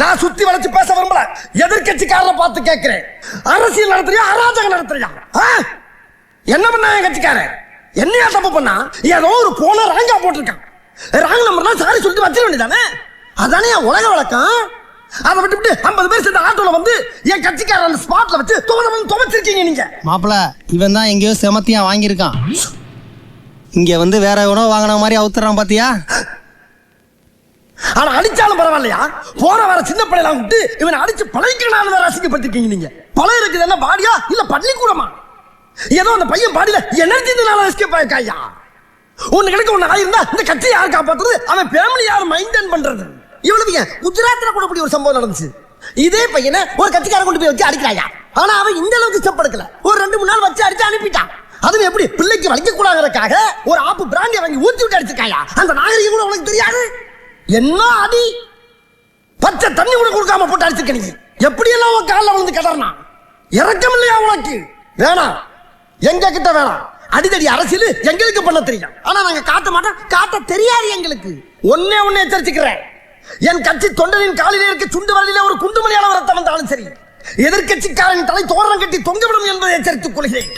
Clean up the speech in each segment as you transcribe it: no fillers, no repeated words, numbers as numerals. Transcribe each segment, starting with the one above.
நான் சுத்தி வளைச்சு பேச விரும்பல. எதிர்கட்சிக்காரரை பார்த்து கேட்கிறேன், அரசியல் நடத்துறியா அராஜகம் நடத்துறியா? என்ன பண்ணா என் கட்சிக்காரன்? என்னையா தப்பு பண்ணா? ஏதோ ஒரு போன ராங்கா போட்டிருக்கான். ராங் நம்பர்லாம் சாரி சொல்லிட்டு வச்சிட வேண்டியதானே? அதானே உலக வழக்கம். அதை விட்டு 50 பேர் சேர்ந்த ஆட்டோல வந்து என் கட்சிக்காரன் அந்த ஸ்பாட்ல வச்சு துவச்சிருக்கீங்க நீங்க. மாப்பிள, இவன் தான் எங்கேயோ செமத்தியா வாங்கியிருக்கான். இங்க வந்து வேற எவனோ வாங்கின மாதிரி அவுத்துறான் பாத்தியா? ஆனா அடிச்சாலும் பரவாயில்லையா? போற வர சின்ன பிள்ளைலாம் விட்டு இவனை அடிச்சு பழகிக்கணும் வேற அசிங்கப்பட்டிருக்கீங்க நீங்க. பழைய இருக்குது என்ன பாடியா இல்ல பள்ளிக்கூடமா? ஏதோ அந்த பையன் பாடியில எனர்ஜினால எஸ்கேப் ஆயிருக்காயா? ஒண்ணு கிடைக்க ஒண்ணு ஆயிருந்தா இந்த கட்சி யார் காப்பாத்துறது? அவன் ஃபேமிலி யார் மெயின்டைன் பண்றது? இவ்வளவு குஜராத்ல கூட இப்படி ஒரு சம்பவம் நடந்துச்சு. இதே பையனை ஒரு கட்சிக்காரன் கொண்டு போய் வச்சு அடிக்கிறாயா? ஆனா அவன் இந்த அளவுக்கு ஸ்டெப் எடுக்கல. ஒரு 2-3 நாள் வச்சு அடிச்சு அனுப்பிட்டான். அதுவும் எப்படி? பிள்ளைக்கு வலிக்க கூடாதுக்காக ஒரு ஆப்பு பிராண்டி வாங்கி ஊத்தி விட்டு அடிச்சிருக்காயா? அந்த நாகரிகம் கூட உனக்கு தெரியாது? என்ன அடி! பச்சை தண்ணி கூட கொடுக்காம போட்டு அடிச்சிருக்க நீ. எப்படி எல்லாம் உன் காலில் விழுந்து கிடறனா? இறக்கம் இல்லையா உனக்கு? வேணாம், எங்க கிட்ட வேணாம். அடிதடி அரசியல் எங்களுக்கு பண்ண தெரியும். ஆனா நாங்க காட்ட மாட்டோம், காட்ட தெரியாது எங்களுக்கு. ஒன்னே எச்சரிச்சுக்கிறேன், என் கட்சி தொண்டனின் காலிலே இருக்க சுண்டு வரலிலே ஒரு குண்டுமணியான வரத்தை வந்தாலும் சரி, எதிர்கட்சிக்காரன் தலை தோரணம் கட்டி தொங்கவிடும் என்பதை எச்சரித்துக் கொள்கிறேன்.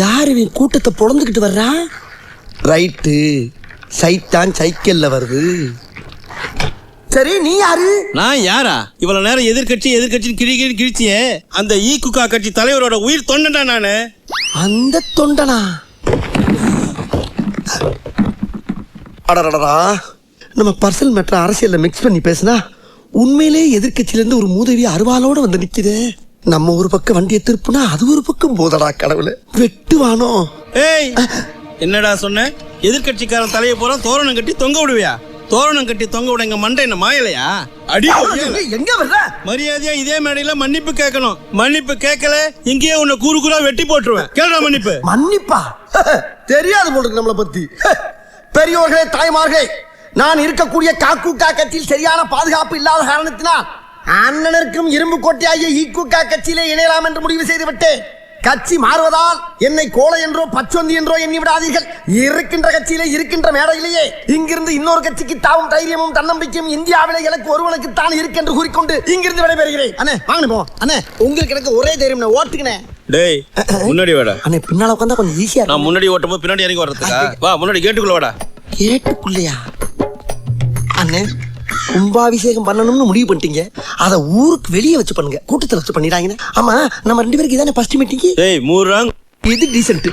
யாரு கூட்டத்தை பொழந்துகிட்டு வர்றா? ரைட்டு, சைத்தான் சைக்கிள்ல வருது. சரி, நீ யாரு? நான் யாரா? இவ்வளவு நேரம் எதிர்கட்சி கிழிச்சியே அந்த ஈகுகா கட்சி தலைவரோட உயிர் தொண்டனா நானு. அந்த தொண்டனா? அடடடா, நம்ம பர்சனல் மேட்டர் அரசியல்ல மிக்ஸ் பண்ணி பேசினா உண்மையிலே எதிர்கட்சியில இருந்து ஒரு மூதவி அருவாளோட வந்து நிக்குது. நம்ம ஒரு பக்கம் வண்டியை திருப்புனா அது ஒரு பக்கம் போதடா கடவுளே, வெட்டுவானோ? ஏய், என்னடா சொன்ன? எதிர்கட்சிக்காரன் தலையை போற தோரணம் கட்டி தொங்க விடுவியா? தோரணம் கட்டி தொங்க விட எங்க மண்டை என்ன மாயலையா? அடி எங்க வர்ற? மரியாதையா இதே மேடையில மன்னிப்பு கேட்கணும். மன்னிப்பு கேட்கல இங்கேயே உன்னை கூறுகுறா வெட்டி போட்டுருவேன். கேளுடா மன்னிப்பு. மன்னிப்பா? தெரியாது போல இருக்கு நம்மளை பத்தி. பெரியோர்களே, தாய்மார்களே, நான் இருக்கக்கூடிய காக்குகா கட்சியில் சரியான பாதுகாப்பு இல்லாத காரணத்தினால் அண்ணனருக்கும் இரும்பு கோட்டையாகிய ஈகுகா கட்சியிலே இணையலாம் என்று முடிவு செய்து விட்டேன். கட்சி மாறுவதால் என்னை கோலை என்றோ பச்சொந்தி என்றோ எண்ணி விடாதீர்கள். இருக்கின்ற கட்சியிலே இருக்கின்ற மேடையிலேயே இங்கிருந்து இன்னொரு கட்சிக்கு தாவும் தைரியமும் தன்னம்பிக்கையும் இந்தியாவிலே எனக்கு ஒருவனுக்கு தான் இருக்கு என்று கூறிக்கொண்டு இங்கிருந்து விடைபெறுகிறேன். அண்ணே வாங்க போ. அண்ணே உங்களுக்கு எனக்கு ஒரே தைரியம், ஓட்டுக்கினே. டேய், முன்னாடி வாடா. அண்ணே பின்னால உட்கார்ந்தா கொஞ்சம் ஈஸியா. நான் முன்னாடி ஓட்டும் போது பின்னாடி இறங்கி வர்றதுக்கா? வா, முன்னாடி கேட்டுக்குள்ள வாடா. கேட்டுக்குள்ளையா? அண்ணே, கும்பாபிஷேகம் பண்ணணும்னு முடிவு பண்ணிட்டீங்க, அத ஊருக்கு வெளியே வச்சு பண்ணுங்க, கூட்டத்துல வச்சு பண்ணிடாங்க. ஆமா, நம்ம 2 பேருக்கு இதானே ஃபர்ஸ்ட் மீட்டிங். ஏய் மூறாங், இது டீசன்ட்.